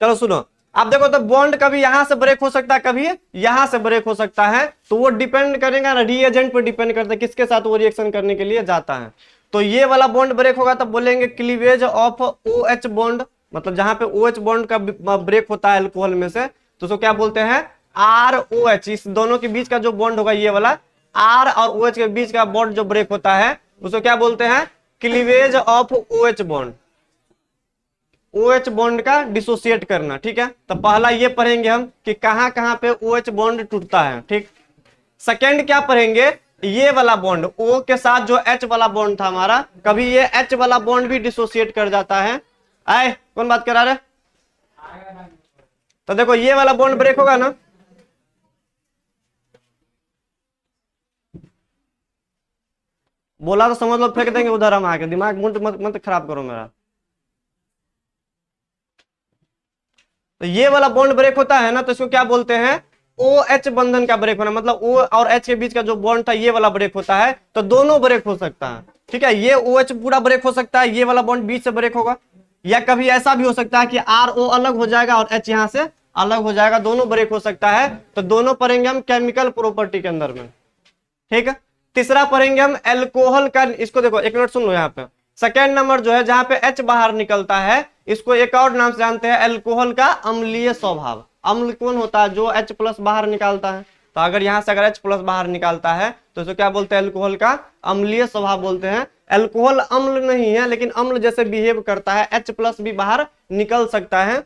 चलो सुनो, आप देखो तो बॉन्ड कभी यहां से ब्रेक हो सकता है, कभी यहां से ब्रेक हो सकता है, तो वो डिपेंड करेगा ना रिएजेंट पर डिपेंड करता है किसके साथ वो रिएक्शन करने के लिए जाता है। तो ये वाला बॉन्ड ब्रेक होगा तब बोलेंगे क्लीवेज ऑफ OH बॉन्ड, मतलब जहां पे OH बॉन्ड का ब्रेक होता है अल्कोहल में से, तो उसको क्या बोलते हैं ROH। इस दोनों के बीच का जो बॉन्ड होगा ये वाला R और OH के बीच का बॉन्ड जो ब्रेक होता है उसको क्या बोलते हैं cleavage of OH bond. OH bond का डिसोसिएट करना, ठीक है। तो पहला ये पढ़ेंगे हम कि कहां कहां पे OH बॉन्ड टूटता है, ठीक। सेकेंड क्या पढ़ेंगे, ये वाला बॉन्ड O के साथ जो H वाला बॉन्ड था हमारा, कभी ये H वाला बॉन्ड भी डिसोसिएट कर जाता है। आए कौन बात करा रहे, तो देखो ये वाला बॉन्ड ब्रेक होगा ना, बोला तो समझ लो, फेंक देंगे उधर हम आके, दिमाग मत खराब करो मेरा। तो ये वाला बॉन्ड ब्रेक होता है ना, तो इसको क्या बोलते हैं OH बंधन का ब्रेक होना, मतलब O और H के बीच का जो बॉन्ड था ये वाला ब्रेक होता है। तो दोनों ब्रेक हो सकता है, ठीक है। ये OH पूरा ब्रेक हो सकता है, ये वाला बॉन्ड बीच से ब्रेक होगा, या कभी ऐसा भी हो सकता है कि RO अलग हो जाएगा और H यहां से अलग हो जाएगा, दोनों ब्रेक हो सकता है। तो दोनों पढ़ेंगे हम केमिकल प्रॉपर्टी के अंदर में, ठीक है। तीसरा पढ़ेंगे हम एल्कोहल का, इसको देखो एक मिनट सुन लो यहाँ पे। सेकेंड नंबर जो है जहां पे H बाहर निकलता है, इसको एक और नाम से जानते हैं एल्कोहल का अम्लीय स्वभाव। अम्ल कौन होता है, जो H प्लस बाहर निकालता है। तो अगर यहां से अगर H प्लस बाहर निकालता है तो इसको क्या बोलते हैं एल्कोहल का अम्लीय स्वभाव बोलते हैं। एल्कोहल अम्ल नहीं है लेकिन अम्ल जैसे बिहेव करता है, H प्लस भी बाहर निकल सकता है,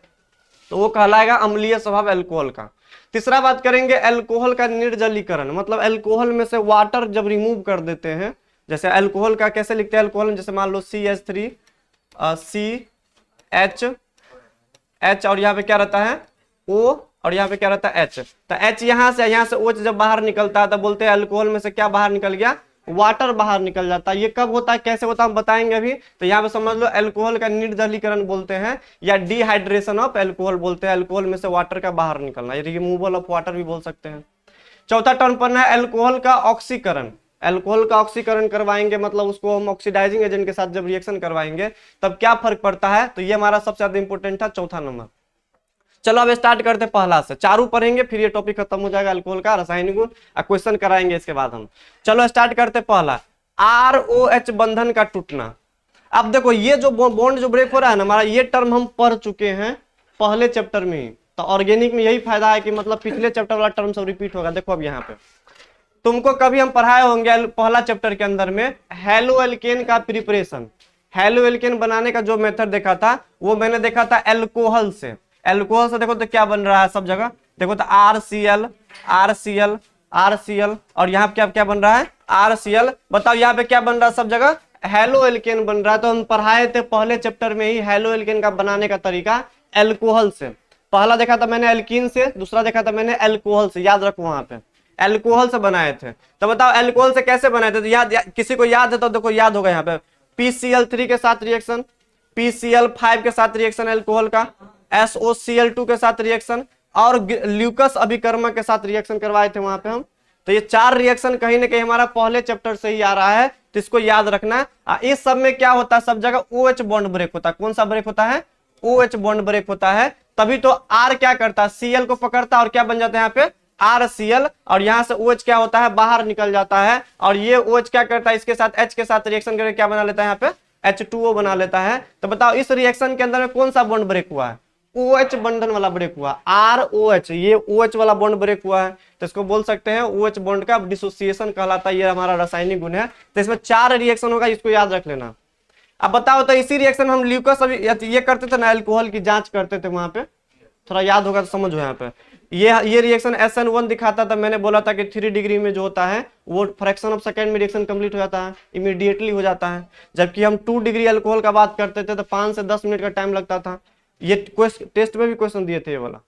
तो वो कहलाएगा अम्लीय स्वभाव एल्कोहल का। तीसरा बात करेंगे एल्कोहल का निर्जलीकरण, मतलब एल्कोहल में से वाटर जब रिमूव कर देते हैं, जैसे एल्कोहल का कैसे लिखते हैं एल्कोहल में, जैसे मान लो CH3 CH और यहाँ पे क्या रहता है O और यहाँ पे क्या रहता है H। तो H यहाँ से OH जब बाहर निकलता है तब बोलते हैं अल्कोहल में से क्या बाहर निकल गया, वाटर बाहर निकल जाता है। ये कब होता है कैसे होता है हम बताएंगे अभी। तो यहाँ पे समझ लो एल्कोहल का निर्जलीकरण बोलते हैं या डिहाइड्रेशन ऑफ एल्कोहल बोलते हैं, एल्कोहल में से वाटर का बाहर निकलना, ये रिमूवल ऑफ वाटर भी बोल सकते हैं। चौथा टर्म पढ़ना है एल्कोहल का ऑक्सीकरण। एल्कोहल का ऑक्सीकरण करवाएंगे, मतलब उसको हम ऑक्सीडाइजिंग एजेंट के साथ जब रिएक्शन करवाएंगे तब क्या फर्क पड़ता है, तो ये हमारा सबसे ज्यादा इंपॉर्टेंट था चौथा नंबर। चलो अब स्टार्ट करते हैं पहला से, चारों पढ़ेंगे फिर ये टॉपिक खत्म हो जाएगा अल्कोहल का रासायनिक गुण, क्वेश्चन कराएंगे इसके बाद हम। चलो स्टार्ट करते पहला ROH बंधन का टूटना। अब देखो ये जो बॉन्ड जो ब्रेक हो रहा है ना हमारा, ये टर्म हम पढ़ चुके हैं पहले चैप्टर में ही। तो ऑर्गेनिक में यही फायदा है कि मतलब पिछले चैप्टर वाला टर्म सब रिपीट होगा। देखो अब यहाँ पे तुमको कभी हम पढ़ाए होंगे पहला चैप्टर के अंदर में हेलो एल्केन का प्रिपरेशन। हेलो एल्केन बनाने का जो मेथड देखा था वो मैंने देखा था एल्कोहल से। एल्कोहल से देखो तो क्या बन रहा है सब जगह, देखो तो RCl RCl RCl और यहाँ पे क्या क्या बन रहा है RCl। बताओ यहाँ पे क्या बन रहा है सब जगह, हेलो एल्केन बन रहा है। तो हम पढ़ाए थे पहले चैप्टर में ही हेलो एल्केन का बनाने का तरीका एल्कोहल से। पहला देखा था मैंने एल्कीन से, दूसरा देखा था मैंने एल्कोहल से, याद रखो वहां पे एल्कोहल से बनाए थे। तो बताओ एल्कोहल से कैसे बनाए थे, तो किसी को याद है तो देखो याद होगा यहाँ पे PCl3 के साथ रिएक्शन, PCl5 के साथ रिएक्शन एल्कोहल का, SOCl2 के साथ रिएक्शन और ल्यूकस अभिकर्मक के साथ रिएक्शन करवाए थे वहां पे हम। तो ये चार रिएक्शन कहीं ना कहीं हमारा पहले चैप्टर से ही आ रहा है, तो इसको याद रखना। इस सब में क्या होता है, सब जगह OH बॉन्ड ब्रेक होता है। कौन सा ब्रेक होता है, OH बॉन्ड ब्रेक होता है। तभी तो R क्या करता है, Cl को पकड़ता है और क्या बन जाता है यहाँ पे RCl, और यहाँ से OH क्या होता है बाहर निकल जाता है, और ये OH क्या करता है इसके साथ H के साथ रिएक्शन करके क्या बना लेता है यहाँ पे H2O बना लेता है। तो बताओ इस रिएक्शन के अंदर में कौन सा बॉन्ड ब्रेक हुआ है, OH बंधन वाला ब्रेक हुआ, ROH, ये OH वाला बॉन्ड ब्रेक हुआ है। तो इसको बोल सकते हैं OH बॉन्ड का डिसोसिएशन कहलाता है, ये हमारा रासायनिक गुण है। तो इसमें 4 रिएक्शन होगा, इसको याद रख लेना। अब बताओ तो इसी रिएक्शन हम ल्यूकस अभी ये करते थे ना, अल्कोहल की जांच करते थे वहां पे, थोड़ा याद होगा तो समझो। यहाँ पे ये रिएक्शन SN1 दिखाता था, मैंने बोला था कि 3 डिग्री में जो होता है वो फ्रैक्शन ऑफ सेकंड में रिएक्शन कंप्लीट हो जाता है, इमीडिएटली हो जाता है। जबकि हम 2 डिग्री अल्कोहल का बात करते थे तो 5 से 10 मिनट का टाइम लगता था। ये टेस्ट में भी क्वेश्चन दिए थे ये वाला।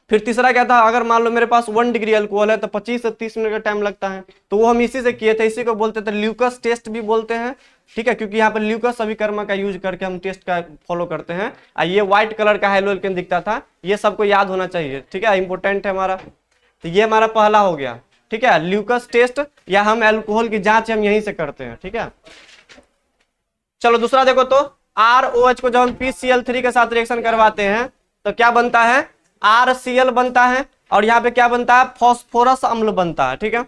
फिर तीसरा क्या था, अगर मान लो मेरे पास 1 डिग्री अल्कोहल है तो 25 से 30 मिनट का टाइम लगता है, तो वो हम इसी से किए थे। इसी को बोलते थे ल्यूकस टेस्ट भी बोलते हैं, ठीक है, क्योंकि यहाँ पर ल्यूकस अभिकर्मक का यूज करके हम टेस्ट का फॉलो करते हैं। ये व्हाइट कलर का हेलो एल्केन दिखता था, ये सबको याद होना चाहिए, ठीक है, इंपॉर्टेंट है हमारा। तो ये हमारा पहला हो गया, ठीक है, ल्यूकस टेस्ट, या हम एल्कोहल की जांच हम यहीं से करते हैं, ठीक है। चलो दूसरा देखो तो ROH को जब हम PCl3 के साथ रिएक्शन करवाते हैं तो क्या बनता है, RCl बनता है, और यहाँ पे क्या बनता है, फॉस्फोरस अम्ल बनता है। ठीक है,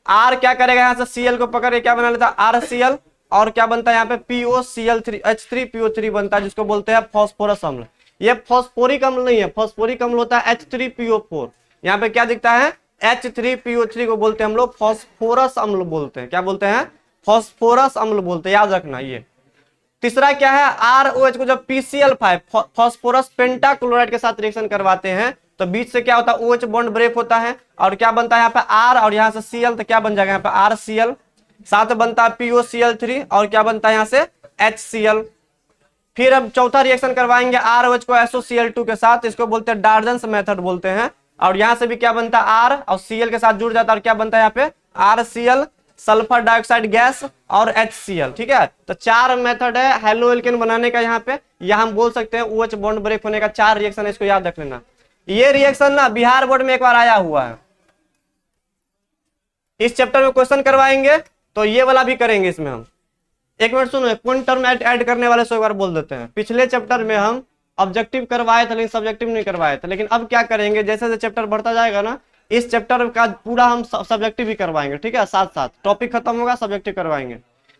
R क्या करेगा, यहाँ से Cl को पकड़ के क्या बना लेता है, RCl, और क्या बनता है यहाँ पे POCl3 H3PO3 बनता है, जिसको बोलते हैं फॉस्फोरस अम्ल। ये फॉस्फोरिक अम्ल नहीं है, फॉस्फोरिक अम्ल होता है H3PO4। यहाँ पे क्या दिखता है, H3PO3 को बोलते हैं हम लोग फॉस्फोरस अम्ल बोलते हैं। क्या बोलते हैं, फॉस्फोरस अम्ल बोलते हैं, याद रखना ये। तीसरा क्या है, ROH को जब PCl5 फॉस्फोरस पेंटाक्लोराइड के साथ रिएक्शन करवाते हैं तो बीच से क्या होता है, OH बॉन्ड ब्रेक होता है, और क्या बनता है यहाँ पे R, और यहाँ से Cl, तो क्या बन जाएगा यहाँ पे RCl, साथ बनता है POCl3, और क्या बनता है यहाँ से HCl। फिर अब चौथा रिएक्शन करवाएंगे ROH को SOCl2 के साथ, इसको बोलते हैं डार्जन्स मेथड बोलते हैं, और यहाँ से भी क्या बनता है, R और Cl के साथ जुड़ जाता है, और क्या बनता है यहाँ पे RCl, सल्फर डाइऑक्साइड गैस, और HCl। ठीक है, तो 4 मेथड है हेलो एल्केन बनाने का। यहाँ पे हम बोल सकते हैं OH बॉन्ड ब्रेक होने का 4 रिएक्शन है, इसको याद रख लेना। ये रिएक्शन ना बिहार बोर्ड में एक बार आया हुआ है, इस चैप्टर में क्वेश्चन करवाएंगे तो ये वाला भी करेंगे इसमें हम। एक मिनट सुनो, कौन टर्म ऐड करने वाले सो एक बार बोल देते हैं। पिछले चैप्टर में हम ऑब्जेक्टिव करवाए थे लेकिन सब्जेक्टिव नहीं करवाए थे, लेकिन अब क्या करेंगे, जैसे जैसे चैप्टर बढ़ता जाएगा ना, इस चैप्टर का पूरा हम सब्जेक्टिव भी करवाएंगे। ठीक है, साथ साथ टॉपिक खत्म होगा सब्जेक्टिव करवाएंगे।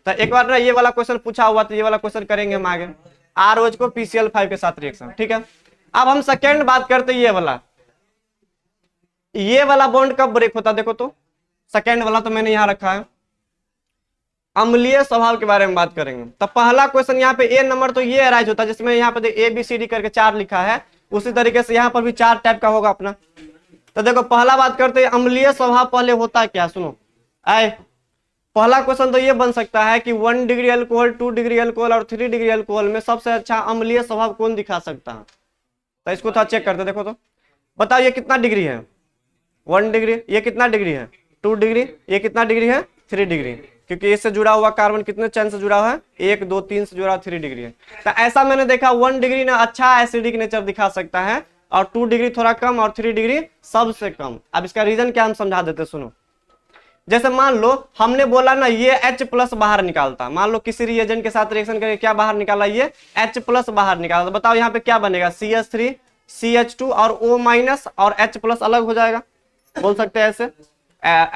तो एक बार ना ये वाला क्वेश्चन पूछा हुआ, तो ये वाला क्वेश्चन करेंगे हम आगे, ROH को PCl5 के साथ रिएक्शन। ठीक है, अब हम सेकेंड बात करते हैं, ये वाला बॉन्ड कब ब्रेक होता है, देखो तो सेकेंड वाला तो मैंने यहां रखा है, अम्लीय स्वभाव के बारे में बात करेंगे। तो पहला क्वेश्चन यहाँ पे ए नंबर तो ये अराइज होता है, जिसमें यहाँ पे ABCD करके 4 लिखा है, उसी तरीके से यहाँ पर भी 4 टाइप का होगा अपना। तो देखो पहला बात करते हैं, अम्लीय स्वभाव पहले होता है क्या, सुनो पहला क्वेश्चन तो ये बन सकता है कि 1 डिग्री अल्कोहल, 2 डिग्री अल्कोहल और 3 डिग्री अल्कोहल में सबसे अच्छा अम्लीय स्वभाव कौन दिखा सकता है। तो इसको थोड़ा चेक करते, देखो तो बताओ ये कितना डिग्री है, 1 डिग्री, ये कितना डिग्री है 2 डिग्री, ये कितना डिग्री है 3 डिग्री, क्योंकि इससे जुड़ा हुआ कार्बन कितने चैन से जुड़ा हुआ है, 1 2 3 से जुड़ा 3 डिग्री है। तो ऐसा मैंने देखा 1 डिग्री ना अच्छा एसिडिक नेचर दिखा सकता है, और 2 डिग्री थोड़ा कम, और 3 डिग्री सबसे कम। अब इसका रीजन क्या हम समझा देते, सुनो। जैसे मान लो हमने बोला ना ये H+ बाहर निकालता, मान लो किसी रिएजेंट के साथ रिएक्शन करके क्या बाहर निकाला, ये H+ बाहर निकाला, तो बताओ यहाँ पे क्या बनेगा, CH3 CH2 और O- और H+ अलग हो जाएगा, बोल सकते हैं ऐसे।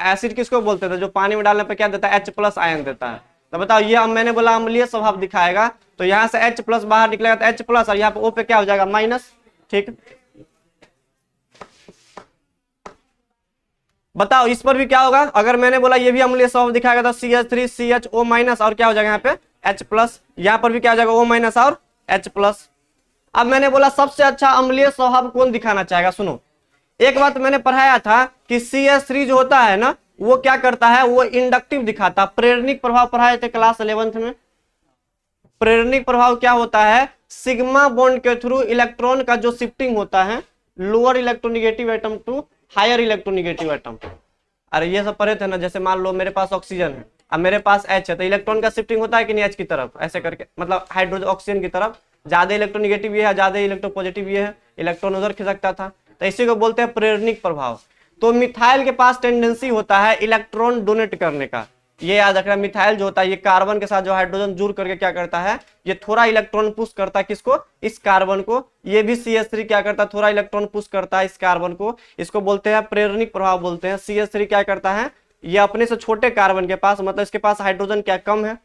एसिड किसको बोलते थे, जो पानी में डालने पे क्या देता है, H+ आयन देता है। तो बताओ ये अब मैंने बोला अम्लीय स्वभाव दिखाएगा, तो यहाँ से H+ बाहर निकलेगा तो H+, और यहाँ पे O पे क्या हो जाएगा माइनस। ठीक, बताओ इस पर भी क्या होगा, अगर मैंने बोला ये भी अम्लीय स्वभाव दिखाएगा तो CH3 CHO- और क्या हो जाएगा यहाँ पे H+, यहाँ पर भी क्या हो जाएगा O- और H+। अब मैंने बोला सबसे अच्छा अम्लीय स्वभाव कौन दिखाना चाहेगा, सुनो एक बात मैंने पढ़ाया था कि CH3 जो होता है ना, वो क्या करता है, वो इंडक्टिव दिखाता, प्रेरणिक प्रभाव पढ़ाए थे क्लास 11th में। प्रेरणिक प्रभाव क्या होता है, सिग्मा बॉन्ड के थ्रू इलेक्ट्रॉन का जो शिफ्टिंग होता है, lower electronegative atom to higher electronegative atom. अरे ये सब पढ़े थे ना, जैसे मान लो मेरे पास ऑक्सीजन है, अब मेरे पास H है, तो इलेक्ट्रॉन का शिफ्टिंग होता है कि नहीं H की तरफ, ऐसे करके मतलब हाइड्रोजन ऑक्सीजन की तरफ, ज्यादा इलेक्ट्रोनिगेटिव ये है, ज्यादा इलेक्ट्रोपॉजिटिव ये है, इलेक्ट्रॉन उधर खिसकता था, तो इसी को बोलते हैं प्रेरणिक प्रभाव। तो मिथाइल के पास टेंडेंसी होता है इलेक्ट्रॉन डोनेट करने का, ये याद रखना। मिथाइल जो होता है ये कार्बन के साथ जो हाइड्रोजन जुड़ करके क्या करता है, ये थोड़ा इलेक्ट्रॉन पुश करता है किसको, इस कार्बन को। ये भी CH3 क्या करता है, थोड़ा इलेक्ट्रॉन पुश करता है इस कार्बन को, इसको बोलते हैं प्रेरणिक प्रभाव बोलते हैं। CH3 क्या करता है, ये अपने से छोटे कार्बन के पास, मतलब इसके पास हाइड्रोजन क्या कम है,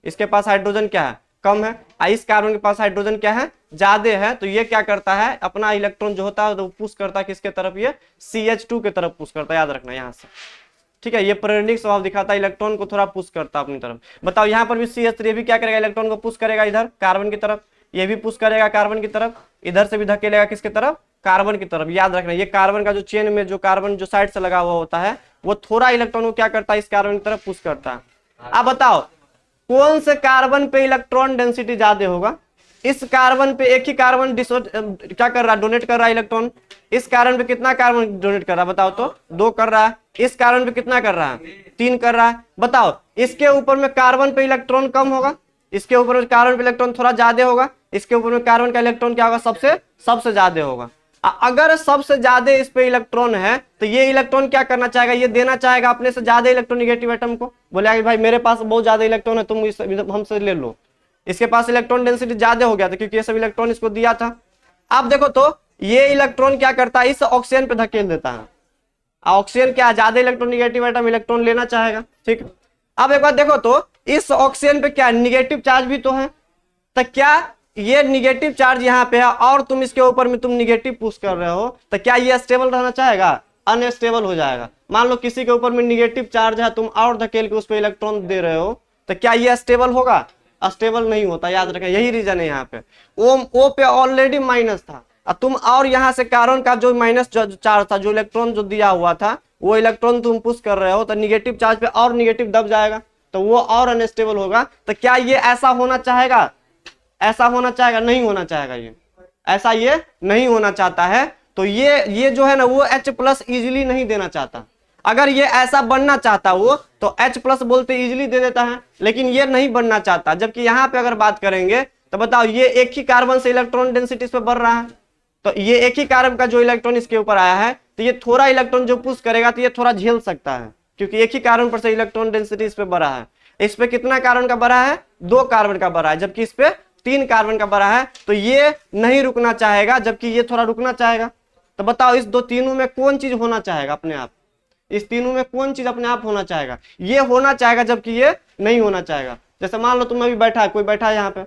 इसके पास हाइड्रोजन क्या है कम है, इस कार्बन के पास हाइड्रोजन क्या है ज्यादा है, तो ये क्या करता है अपना इलेक्ट्रॉन जो होता है तो पुश करता है किसके तरफ, ये CH2 के तरफ पुश करता है, याद रखना यहाँ से। ठीक है, ये प्रेरणिक स्वभाव दिखाता है, इलेक्ट्रॉन को थोड़ा पुश करता है अपनी तरफ। बताओ यहाँ पर भी CH3 भी क्या करेगा, इलेक्ट्रॉन को पुश करेगा इधर कार्बन की तरफ, ये भी पुश करेगा कार्बन की तरफ, इधर से भी धकेलेगा किसके तरफ, कार्बन की तरफ। याद रखना ये कार्बन का जो चेन में जो कार्बन जो साइड से लगा हुआ होता है, वो थोड़ा इलेक्ट्रॉन को क्या करता है इस कार्बन की तरफ पुश करता है। अब बताओ कौन से कार्बन पे इलेक्ट्रॉन डेंसिटी ज्यादा होगा, इस कार्बन पे एक ही कार्बन क्या कर रहा है, डोनेट कर रहा है इलेक्ट्रॉन। इस कार्बन पे कितना कार्बन डोनेट कर रहा है बताओ तो, 2 कर रहा है। इस कार्बन पे कितना कर रहा है, 3 कर रहा है। बताओ इसके ऊपर में कार्बन पे इलेक्ट्रॉन कम होगा, इसके ऊपर में कार्बन पे इलेक्ट्रॉन थोड़ा ज्यादा होगा, इसके ऊपर में कार्बन का इलेक्ट्रॉन क्या होगा सबसे ज्यादा होगा। अगर सबसे ज्यादा इस पे इलेक्ट्रॉन है तो ये इलेक्ट्रॉन क्या करना चाहेगा, ये देना चाहेगा अपने से ज्यादा इलेक्ट्रोनिगेटिव एटम को, बोलेगा कि भाई मेरे पास बहुत ज्यादा इलेक्ट्रॉन है, तुम हमसे ले लो। इसके पास इलेक्ट्रॉन डेंसिटी ज्यादा हो गया था क्योंकि ये सब इलेक्ट्रॉन इसको दिया था। अब देखो तो ये इलेक्ट्रॉन क्या करता है, इस ऑक्सीजन पे धकेल देता है। ऑक्सीजन क्या ज्यादा इलेक्ट्रोनिगेटिव एटम, इलेक्ट्रॉन लेना चाहेगा, ठीक। अब एक बार देखो तो इस ऑक्सीजन पे क्या निगेटिव चार्ज भी तो है, तो क्या ये निगेटिव चार्ज यहाँ पे है और तुम इसके ऊपर में तुम निगेटिव पुश कर रहे हो, तो क्या ये स्टेबल रहना चाहेगा, अनस्टेबल हो जाएगा। मान लो किसी के ऊपर में निगेटिव चार्ज है, तुम और धकेल के उस पर इलेक्ट्रॉन दे रहे हो, तो क्या ये स्टेबल होगा, स्टेबल नहीं होता, याद रखें, यही रीजन है। यहाँ पे ओ पे ऑलरेडी माइनस था, अब तुम और यहाँ से कार्बन का जो माइनस चार्ज था, जो इलेक्ट्रॉन जो दिया हुआ था, वो इलेक्ट्रॉन तुम पुश कर रहे हो, तो निगेटिव चार्ज पे और निगेटिव दब जाएगा, तो वो और अनस्टेबल होगा। तो क्या ये ऐसा होना चाहेगा, ऐसा होना चाहेगा, नहीं होना चाहेगा, ये ऐसा ये नहीं होना चाहता है। तो ये जो है ना, वो H प्लस इजिली नहीं देना चाहता। अगर ये ऐसा बनना चाहता वो तो H प्लस बोलते इजिली दे देता है, लेकिन ये नहीं बनना चाहता। जबकि यहाँ पे अगर बात करेंगे तो बताओ, ये एक ही कार्बन से इलेक्ट्रॉन डेंसिटी पे बढ़ रहा है, तो ये एक ही कार्बन का जो इलेक्ट्रॉन इसके ऊपर आया है, तो ये थोड़ा इलेक्ट्रॉन जो पुश करेगा तो ये थोड़ा झेल सकता है, क्योंकि एक ही कार्बन पर से इलेक्ट्रॉन डेंसिटी इस पे बढ़ा है। इस पे कितना कार्बन का बढ़ा है, 2 कार्बन का बढ़ा है, जबकि इस पे 3 कार्बन का बढ़ा है। तो ये नहीं रुकना चाहेगा, जबकि ये थोड़ा रुकना चाहेगा। तो बताओ इस दो तीनों में कौन चीज होना चाहेगा अपने आप, इस तीनों में कौन चीज अपने आप होना चाहेगा, ये होना चाहेगा, जबकि ये नहीं होना चाहेगा। जैसे मान लो तुम अभी बैठा है, कोई बैठा है यहाँ पे,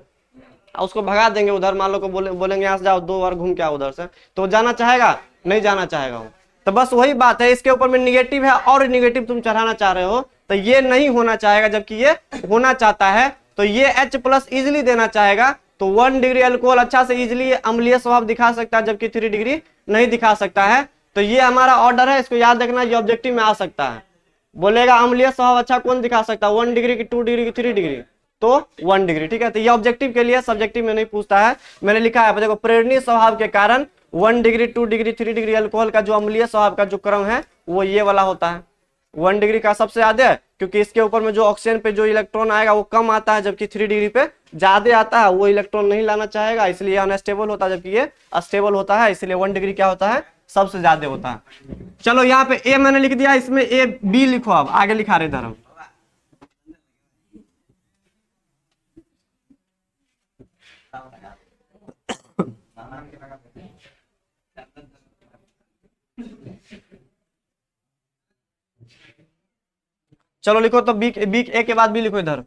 उसको भगा देंगे उधर, मान लो को बोलेंगे यहाँ से जाओ 2 बार घूम के आओ उधर से, तो जाना चाहेगा, नहीं जाना चाहेगा वो। तो बस वही बात है, इसके ऊपर में निगेटिव है और निगेटिव तुम चढ़ाना चाह रहे हो, तो ये नहीं होना चाहेगा, जबकि ये होना चाहता है। तो ये H प्लस इजिली देना चाहेगा, तो 1 डिग्री अल्कोहल अच्छा से इजिली अम्लीय स्वभाव दिखा सकता है, जबकि 3 डिग्री नहीं दिखा सकता है। तो ये हमारा ऑर्डर है, इसको याद रखना, ये ऑब्जेक्टिव में आ सकता है। बोलेगा अम्लीय स्वभाव अच्छा कौन दिखा सकता है, 1 डिग्री की, 2 डिग्री की, 3 डिग्री, तो 1 डिग्री, ठीक है। तो ये ऑब्जेक्टिव के लिए, सब्जेक्टिव में नहीं पूछता है। मैंने लिखा है देखो, प्रेरणीय स्वभाव के कारण 1 डिग्री, 2 डिग्री, 3 डिग्री अल्कोहल का जो अम्लीय स्वभाव का जो क्रम है वो ये वाला होता है। 1 डिग्री का सबसे ज्यादा है, क्योंकि इसके ऊपर में जो ऑक्सीजन पे जो इलेक्ट्रॉन आएगा वो कम आता है, जबकि 3 डिग्री पे ज्यादा आता है, वो इलेक्ट्रॉन नहीं लाना चाहेगा, इसलिए अनस्टेबल होता है, जबकि ये स्टेबल होता है, इसलिए 1 डिग्री क्या होता है, सबसे ज्यादा होता है। चलो यहाँ पे ए मैंने लिख दिया, इसमें ए बी लिखो, अब आगे लिखा रहे इधर हम। चलो लिखो तो बी, बी ए के बाद बी लिखो इधर।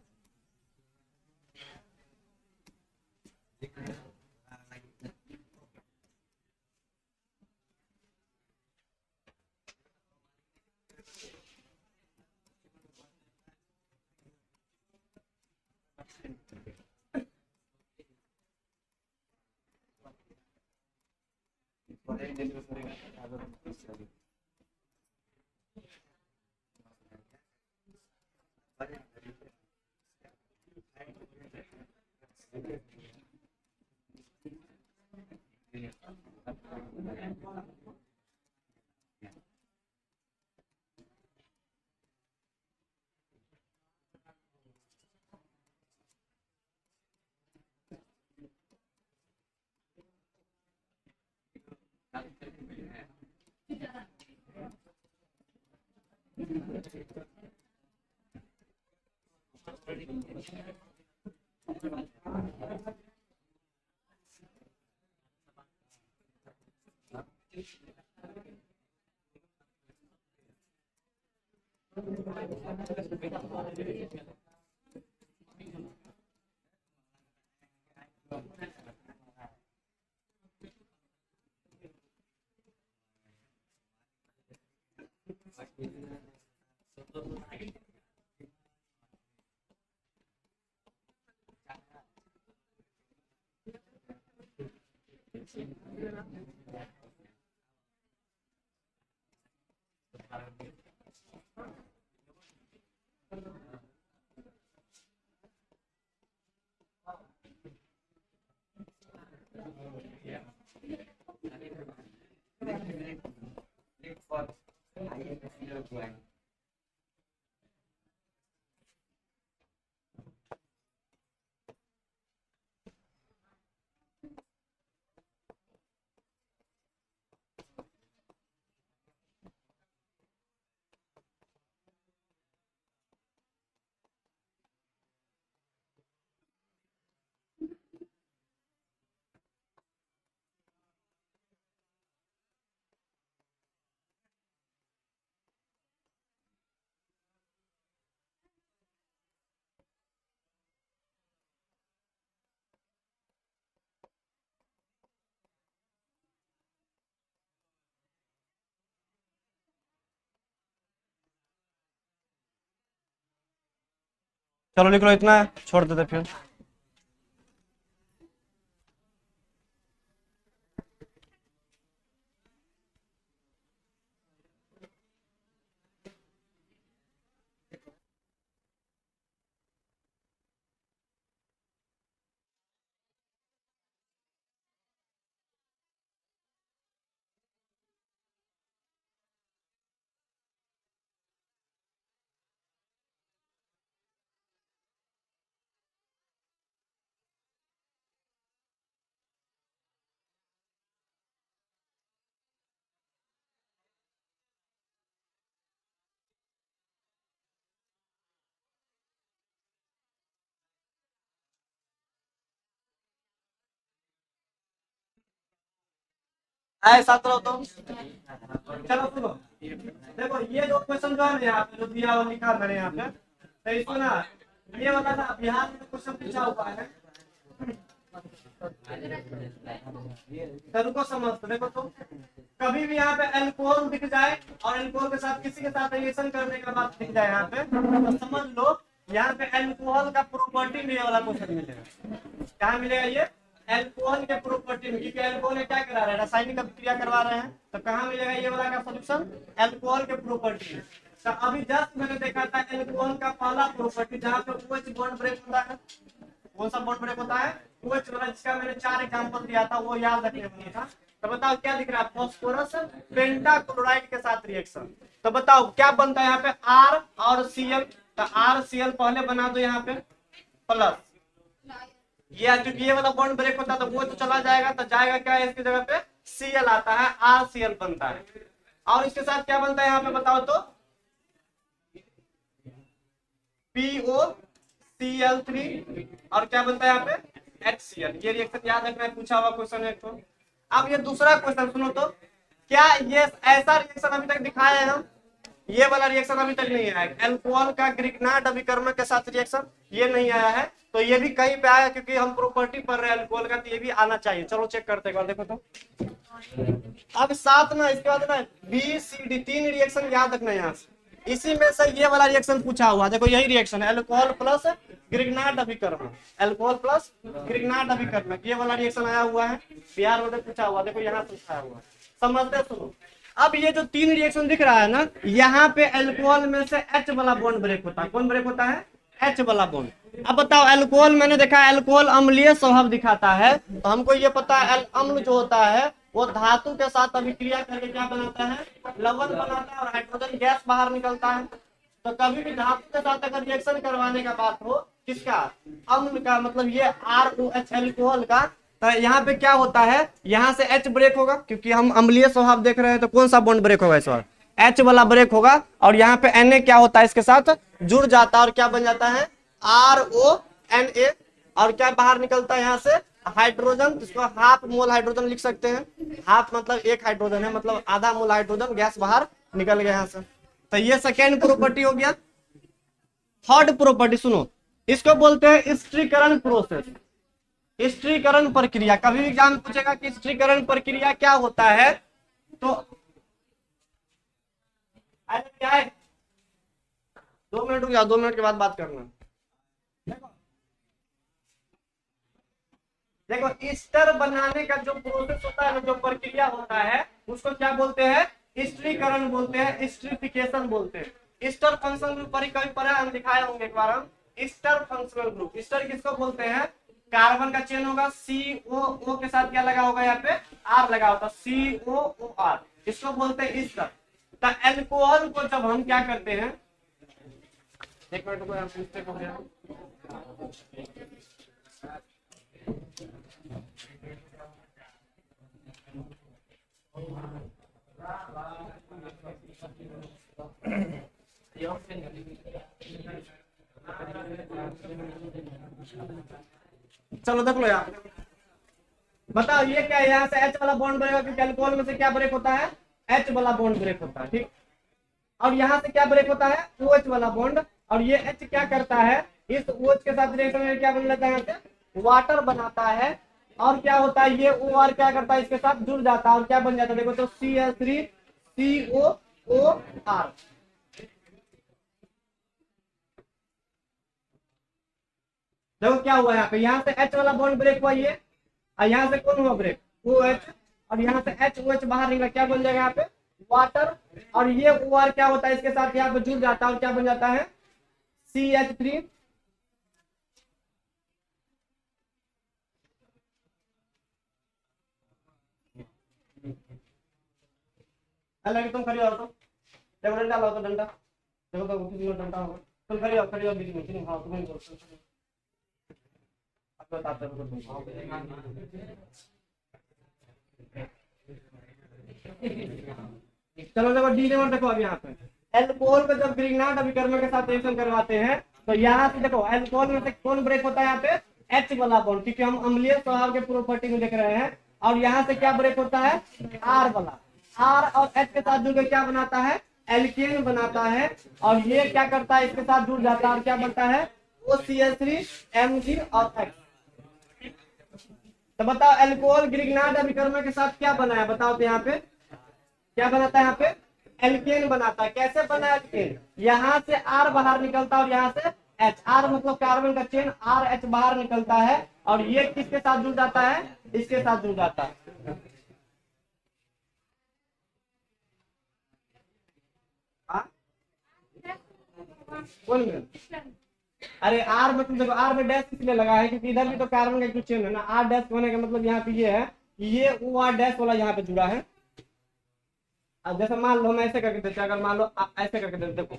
चलो लिख लो इतना, छोड़ देते फिर। ऐसा करो तो चलो सुनो, देखो ये जो क्वेश्चन जो है ना यहाँ पे जो दिया हुआ लिखा मैंने यहाँ पे, तो इसको ना ये वाला ना बिहार में क्वेश्चन पूछा हुआ है, तो रुको समझ देखो तो, कभी भी यहाँ पे अल्कोहल दिख जाए और अल्कोहल के साथ किसी के साथ रिएक्शन करने का बात दिख जाए यहाँ पे, तो समझ लो यहाँ पे अल्कोहल का प्रॉपर्टी में ये वाला क्वेश्चन मिलेगा। कहाँ मिलेगा ये? अल्कोहल के प्रॉपर्टी में, क्योंकि अल्कोहल क्या करा रहे हैं, रासायनिक अभिक्रिया करवा रहे हैं, तो कहाँ मिलेगा ये वाला का सॉल्यूशन? अल्कोहल के प्रॉपर्टी में। तो अभी जस्ट मैंने देखा था अल्कोहल का पहला प्रॉपर्टी जहाँ पे OH बॉन्ड ब्रेक होता है, कौन सा बॉन्ड ब्रेक होता है? OH वाला, जिसका मैंने 4 एग्जांपल दिया था, वो याद रखने वाला था। तो बताओ क्या दिख रहा है? फास्फोरस पेंटाक्लोराइड के साथ रिएक्शन। तो बताओ क्या बनता है यहाँ पे? R और Cl। तो RCl पहले बना दो यहाँ पे प्लस, ये क्योंकि ये वाला बॉन्ड ब्रेक होता है तो वो तो चला जाएगा, तो जाएगा क्या है इसकी जगह पे? Cl आता है, RCl बनता है। और इसके साथ क्या बनता है यहाँ पे बताओ तो? POCl3 और क्या बनता है यहाँ पे? HCl। ये रिएक्शन याद रखना है, पूछा हुआ क्वेश्चन है तो। अब ये दूसरा क्वेश्चन सुनो तो, क्या ये ऐसा रिएक्शन अभी तक दिखाया है हम? ये वाला रिएक्शन अभी तक नहीं आया। अल्कोहल का ग्रिग्नार्ड अभिकर्मक के साथ रिएक्शन ये नहीं आया है, तो ये भी कहीं पे आया, क्योंकि हम प्रॉपर्टी पढ़ रहे हैं अल्कोहल का, तो ये भी आना चाहिए। चलो चेक करते हैं, देखो तो। अब साथ ना इसके बाद ना BCD 3 रिएक्शन याद रखना है यहाँ से, इसी में से ये वाला रिएक्शन पूछा हुआ। देखो यही रिएक्शन है, अल्कोहल प्लस ग्रिग्नार्ड अभिकर्मक, अल्कोहल प्लस ग्रिग्नार्ड अभिकर्मक, ये वाला रिएक्शन आया हुआ है, बिहार में पूछा हुआ। देखो यहाँ पूछा हुआ, समझते सुनो। अब ये जो 3 रिएक्शन दिख रहा है ना, यहाँ पे अल्कोहल में से H वाला बॉन्ड ब्रेक होता है। कौन ब्रेक होता है? H वाला बॉन्ड। अब बताओ, अल्कोहल मैंने देखा है अल्कोहल अम्लीय स्वभाव दिखाता है, तो हमको ये पता है अम्ल जो होता है वो धातु के साथ अभिक्रिया करके क्या बनाता है? लवण बनाता है और हाइड्रोजन गैस बाहर निकलता है। तो कभी भी धातु के साथ अगर रिएक्शन करवाने का बात हो, किसका? अम्ल का, मतलब ये ROH अल्कोहल का, तो यहाँ पे क्या होता है? यहाँ से H ब्रेक होगा, क्योंकि हम अम्लीय स्वभाव देख रहे हैं, तो कौन सा बॉन्ड ब्रेक होगा इस बार? H वाला ब्रेक होगा। और यहाँ पे Na क्या होता है? इसके साथ जुड़ जाता है और क्या बन जाता है? RONA। और क्या बाहर निकलता है यहाँ से? हाइड्रोजन, जिसको हाफ मोल हाइड्रोजन लिख सकते हैं। हाफ मतलब 1 हाइड्रोजन है, मतलब आधा मोल हाइड्रोजन गैस बाहर निकल गया यहाँ से। तो ये सेकेंड प्रॉपर्टी हो गया। थर्ड प्रॉपर्टी सुनो, इसको बोलते हैं स्त्रीकरण प्रोसेस, स्त्रीकरण प्रक्रिया। कभी भी एग्जाम पूछेगा कि स्त्रीकरण प्रक्रिया क्या होता है, तो क्या है? 2 मिनट रुक जाओ, 2 मिनट के बाद बात करना। देखो ईस्टर बनाने का जो प्रोसेस होता है, जो प्रक्रिया होता है, उसको क्या बोलते हैं? स्त्रीकरण बोलते हैं, स्ट्रीफिकेशन बोलते हैं। ईस्टर फंक्शनल ग्रुप पर कभी पढ़ा, हम दिखाए होंगे एक बार हम। ईस्टर फंक्शनल ग्रुप, ईस्टर किसको बोलते हैं? कार्बन का चेन होगा, COO के साथ क्या लगा होगा? यहाँ पे R लगा होता, COOR, इसको बोलते हैं ईस्टर। तो अल्कोहल को जब हम क्या करते हैं, एक मिनट को चलो देख लो यार, बताओ ये क्या है? यहाँ से H वाला बॉन्ड ब्रेक, क्योंकि अल्कोहल में से क्या ब्रेक होता है? H वाला बॉन्ड ब्रेक होता है, ठीक। और यहाँ से क्या ब्रेक होता है? OH वाला बॉन्ड। और ये H क्या करता है? इस OH के साथ रिएक्शन में क्या बन जाता है? यहाँ से वाटर बनाता है। और क्या होता है? ये OR क्या करता है? इसके साथ जुड़ जाता है और क्या बन जाता है? देखो तो CH3COOR। देखो क्या हुआ यहाँ पे, यहाँ से H वाला बॉन्ड ब्रेक हुआ ये, और यहाँ से कौन हुआ ब्रेक, OH, और यहाँ से HOH बाहर निकला, क्या बन जाएगा यहाँ पे, वाटर। और ये OR क्या होता है, इसके साथ यहाँ पे जुड़ जाता है और क्या बन जाता है, CH3। अलग तुम खड़ी हो तो देखो, डंडा लाओ तो डंडा, देखो तो किसी में डंडा होगा, तुम खड़ी हो बीच में, हाँ तुम्हें बोल, अब बताते हो तुम। चलो देखो डी नंबर देखो, अब यहाँ पे एल्कोहल को जब ग्रिग्नार्ड अभिकर्मक के साथ रिएक्शन करवाते हैं तो यहाँ से देखो एल्कोहल में से कौन ब्रेक होता है यहाँ पे, H वाला बॉन्ड, क्योंकि हम अम्लीय स्वभाव के प्रॉपर्टी में देख रहे हैं। और यहाँ से क्या ब्रेक होता है, R वाला, R और H के साथ जुड़ के क्या बनाता है, एल्केन बनाता है। और ये क्या करता है, इसके साथ जुड़ जाता है और क्या बनता है, OCH3 Mg और X। तो बताओ एल्कोहल ग्रिग्नार्ड अभिकर्मक के साथ क्या बना है, बताओ तो यहाँ पे क्या बनाता है, यहाँ पे एल्केन बनाता है। कैसे बना एल्केन, यहाँ से R बाहर निकलता है और यहाँ से H, R मतलब कार्बन का चेन, RH बाहर निकलता है और ये किसके साथ जुड़ जाता है, इसके साथ जुड़ जाता है। अरे R मतलब देखो, R में डैश इसलिए लगा है क्योंकि इधर भी तो कार्बन का चेन है ना, R डैश होने का मतलब यहाँ पे ये है कि ये OR डैश वाला यहाँ पे जुड़ा है। अब जैसे मान लो हम ऐसे करके देते, अगर मान लो ऐसे करके देते, देखो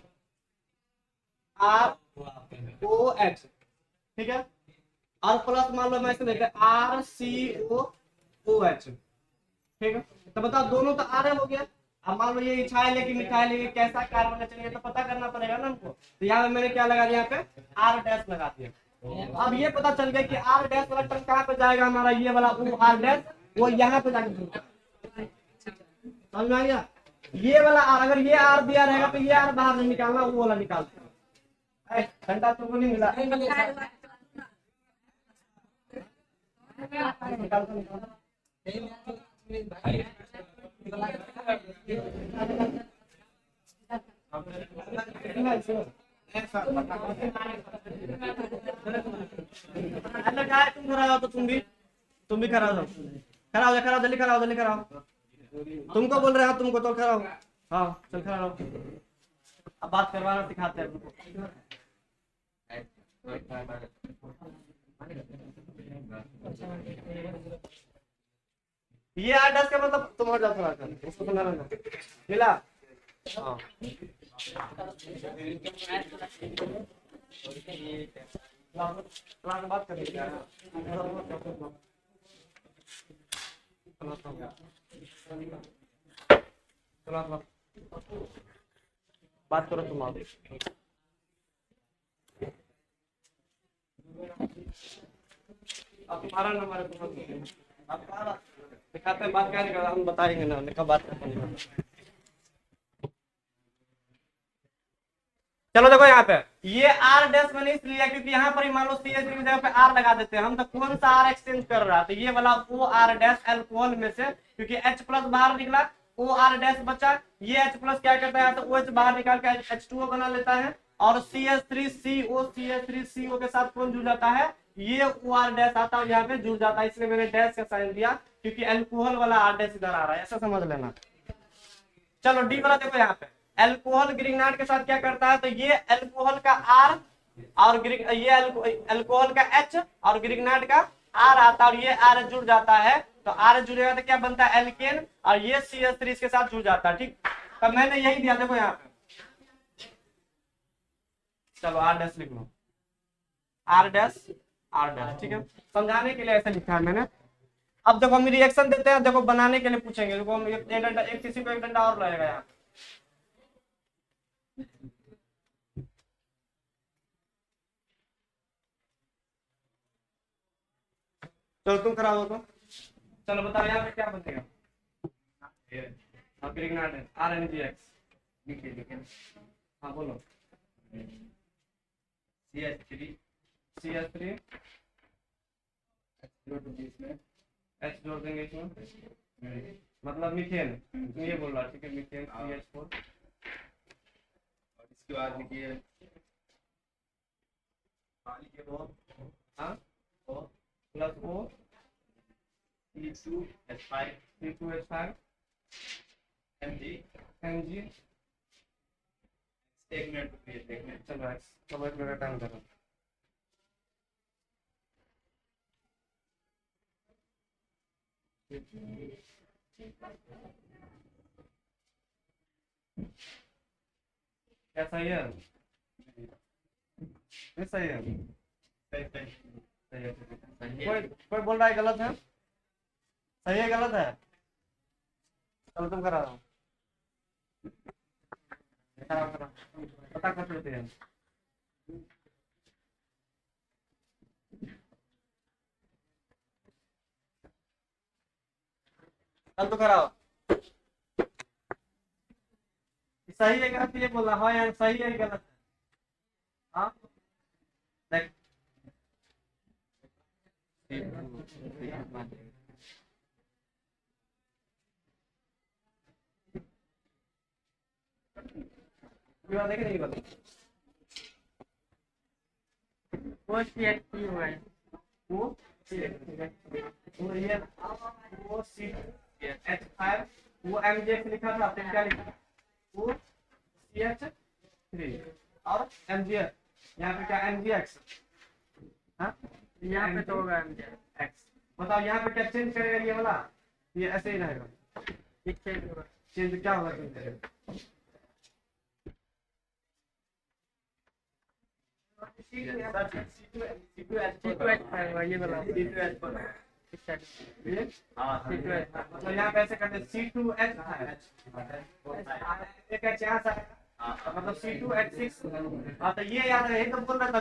ROH, ठीक है, और प्लस मान लो हम ऐसे देते RCOOH, ठीक है। तो बताओ दोनों तो R हो गया। अब मान लो ये इथाइल है कि मिथाइल है, कैसा कार्बन है, चलिए तो पता करना पड़ेगा ना हमको। तो यहाँ पे मैंने क्या लगा दिया, यहाँ पे R डैश लगा दिया। अब ये पता चल गया कि R डैश वाला टर्म कहाँ पे जाएगा, हमारा ये वाला OR डैश, वो यहाँ पे जाके जुड़ता है। समझ में आ गया, ये वाला R, अगर ये R दिया रहेगा तो ये R बाहर नहीं निकालना, वो वाला निकालते हैं। घंटा तुमको नहीं मिला, तुम खड़ा हो तो तुम भी खड़ा हो, खड़ा हो जा, खड़ा हो, जल्दी खड़ा हो, जल्दी खड़ा हो। तुमको बोल रहे हो, तुमको तो खड़ा हो, हाँ चल खड़ा हो। अब बात करवाना सिखाते हैं तुमको। ये R डैश का मतलब तुम हट जाओ थोड़ा सा, उसको सुना लेना, मिला, हाँ। बात कर बात करो तुम, अब तुम्हारा नंबर है, तुम्हारा दिखाते हैं, बात क्या नहीं कर रहा, हम बताएंगे ना कब बात करते हैं। चलो देखो यहाँ पे ये R डैश मैंने इसलिए क्योंकि यहाँ पर ही मान लो CH3 की जगह पे R लगा देते हैं हम, तो कौन सा R एक्सचेंज कर रहा है, तो ये वाला OR डैश एल्कोहल में से, क्योंकि H प्लस बाहर निकला, OR डैश बचा, ये H प्लस क्या करता है तो OH बाहर निकाल के H2O बना लेता है, और CH3CO, CH3CO के साथ कौन जुड़ जाता है, ये OR डैश आता है, यहाँ पे जुड़ जाता है, इसलिए मैंने डैश का साइन दिया क्योंकि एल्कोहल वाला R डैश इधर आ रहा है, ऐसा समझ लेना। चलो डी वाला देखो, यहाँ पे एल्कोहल ग्रिग्नार्ड के साथ क्या करता है, तो ये एल्कोहल का R और ये एल्कोहल का H और ग्रिग्नार्ड का R आता है, और ये R जुड़ जाता है, तो R जुड़ेगा तो क्या बनता है, एल्केन, और ये CH3 इसके साथ जुड़ जाता है, ठीक। तो मैंने यही दिया, देखो यहाँ पे, चलो R डैश लिख लो, R डैश ठीक है, समझाने के लिए ऐसा लिखा है मैंने। अब देखो हम रिएक्शन देते हैं, देखो बनाने के लिए पूछेंगे, देखो हम एक डंडा, एक किसी को एक डंडा और लगेगा यहाँ। चलो तुम खड़ा हो तो, चलो बताओ यहाँ पे क्या बनेगा, RNGX, हाँ बोलो, CH3 H जोड़ देंगे इसमें, मतलब मीथेन, ये बोल रहा, ठीक है, मीथेन CH4, और इसके बाद लिखिए हाँ O plus O C2H5 Mg एक मिनट रुकिए देखने चलो चलो एक मिनट टाइम करो क्या सही है नहीं सही है सही है कोई कोई बोल रहा है गलत है सही है गलत है चलो तुम करा दो पता कर लेते हैं चल तो कराओ सही है गलत ये बोला हाँ यार सही है गलत है हाँ देख देखे नहीं बता वो CH3 हुआ है वो ये वो CH5 वो MgX लिखा था फिर क्या लिखा वो CH3 और MgX यहाँ पे क्या MgX हाँ यहाँ पे तो होगा MgX बताओ यहाँ पे क्या चेंज करेगा ये वाला ये ऐसे ही रहेगा चेंज क्या होगा चेंज करेगा ये वाला तो यहाँ पे ऐसे करते C2H एक H यहाँ से मतलब C2H6 हाँ तो ये याद रहे तो बोल रहा था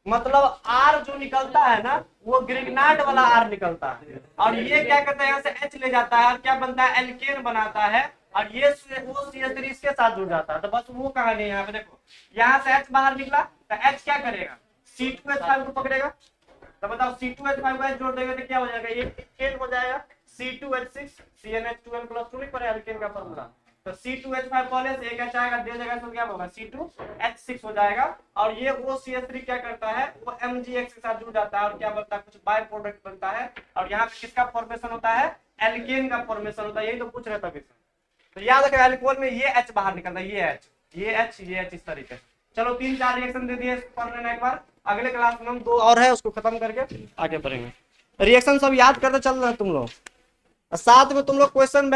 मतलब R जो निकलता है ना वो ग्रिग्नार्ड वाला R निकलता है और ये क्या करता है यहाँ से H ले जाता है और क्या बनता है एल्केन बनाता है और ये वो CH3 इसके साथ जुड़ जाता है तो बस वो कहानी है यहाँ पे देखो यहाँ से H बाहर निकला तो H क्या करेगा C2H5 को पकड़ेगा तो बताओ C2H5 को जोड़ देंगे तो क्या हो जाएगा ये एल्केन हो जाएगा C2H6 CnH2n+2 नहीं पड़े एल्केन का फॉर्मूला तो C2H5 पहले से एक H आएगा दे देगा तो क्या होगा C2H6 हो जाएगा और ये वो CH3 क्या करता है वो MgX के साथ जुड़ जाता है और क्या बनता है कुछ बाय प्रोडक्ट बनता है और यहाँ पे किसका फॉर्मेशन होता है एल्केन का फॉर्मेशन होता है यही तो पूछ रहे थे तो याद रखो एल्कोहल में ये H बाहर निकलता है ये H इस तरीके से चलो 3-4 रिएक्शन दे दिए पढ़ लेना एक बार अगले क्लास में हम 2 और है उसको खत्म करके आगे बढ़ेंगे रिएक्शन सब याद करते चल रहे तुम लोग साथ में तुम लोग क्वेश्चन